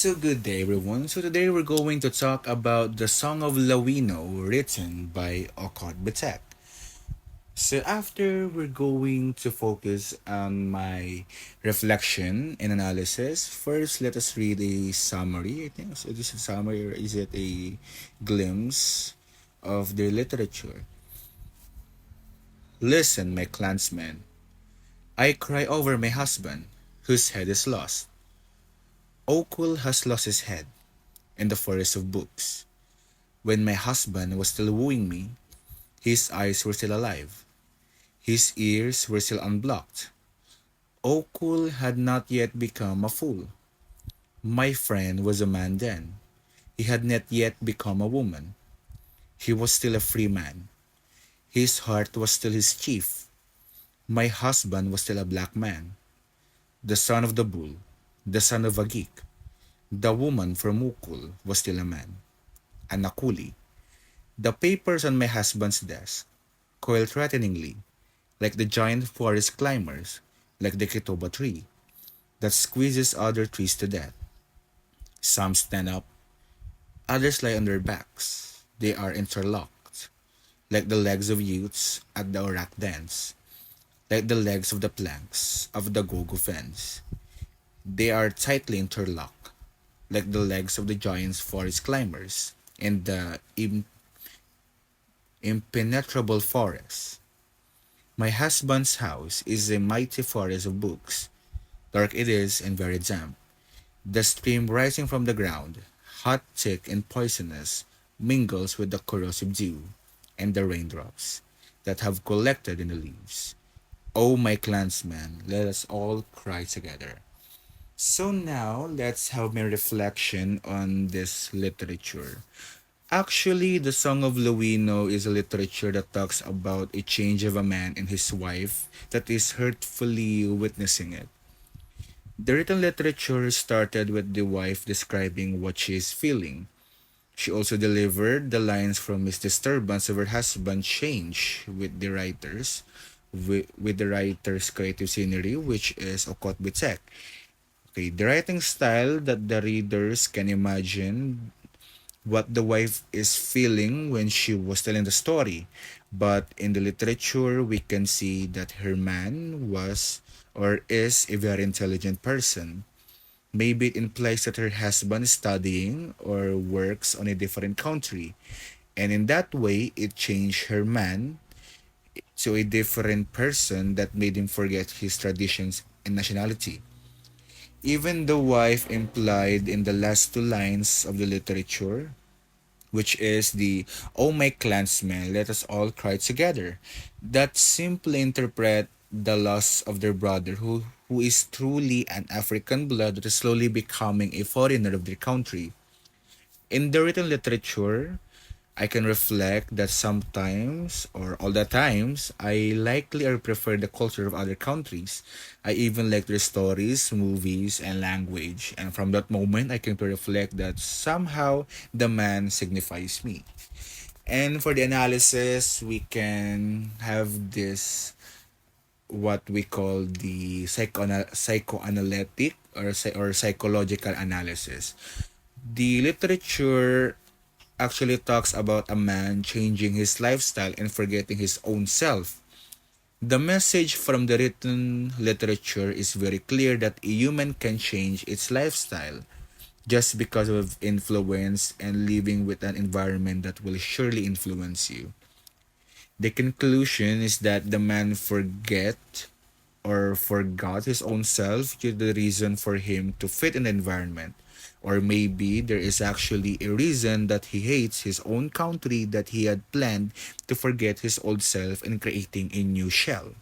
So good day everyone. So today we're going to talk about the Song of Lawino written by Okot Bitek. So after we're going to focus on my reflection and analysis, first let us read a summary. I think so. This is a summary or is it a glimpse of the literature? Listen, my clansmen. I cry over my husband, whose head is lost. Okul has lost his head in the forest of books. When my husband was still wooing me, his eyes were still alive. His ears were still unblocked. Okul had not yet become a fool. My friend was a man then. He had not yet become a woman. He was still a free man. His heart was still his chief. My husband was still a black man, the son of the bull, the son of a geek. The woman from Ukul was still a man, a Nakuli. The papers on my husband's desk coiled threateningly, like the giant forest climbers, like the kitoba tree that squeezes other trees to death. Some stand up, others lie on their backs. They are interlocked, like the legs of youths at the Orak dance, like the legs of the planks of the Gogo fence. They are tightly interlocked, like the legs of the giant forest climbers in the impenetrable forest. My husband's house is a mighty forest of books. Dark it is and very damp. The stream rising from the ground, hot, thick, and poisonous, mingles with the corrosive dew and the raindrops that have collected in the leaves. O my clansmen, let us all cry together. So now let's have my reflection on this literature. Actually, the Song of Lawino is a literature that talks about a change of a man and his wife that is hurtfully witnessing it. The written literature started with the wife describing what she is feeling. She also delivered the lines from his disturbance of her husband's change with the writer's creative scenery, which is Okot Bitek. Okay, the writing style that the readers can imagine what the wife is feeling when she was telling the story. But in the literature, we can see that her man was or is a very intelligent person. Maybe it implies that her husband is studying or works on a different country. And in that way, it changed her man to a different person that made him forget his traditions and nationality. Even the wife implied in the last two lines of the literature, which is the "Oh my clansmen, let us all cry together," that simply interpret the loss of their brother who is truly an African blood that is slowly becoming a foreigner of their country. In the written literature, I can reflect that sometimes, or all the times, I likely or prefer the culture of other countries. I even like their stories, movies, and language. And from that moment, I can reflect that somehow the man signifies me. And for the analysis, we can have this what we call the psychoanalytic or psychological analysis. The literature actually talks about a man changing his lifestyle and forgetting his own self. The message from the written literature is very clear that a human can change its lifestyle just because of influence and living with an environment that will surely influence you. The conclusion is that the man forgot his own self due to the reason for him to fit in the environment. Or maybe there is actually a reason that he hates his own country that he had planned to forget his old self and creating a new shell.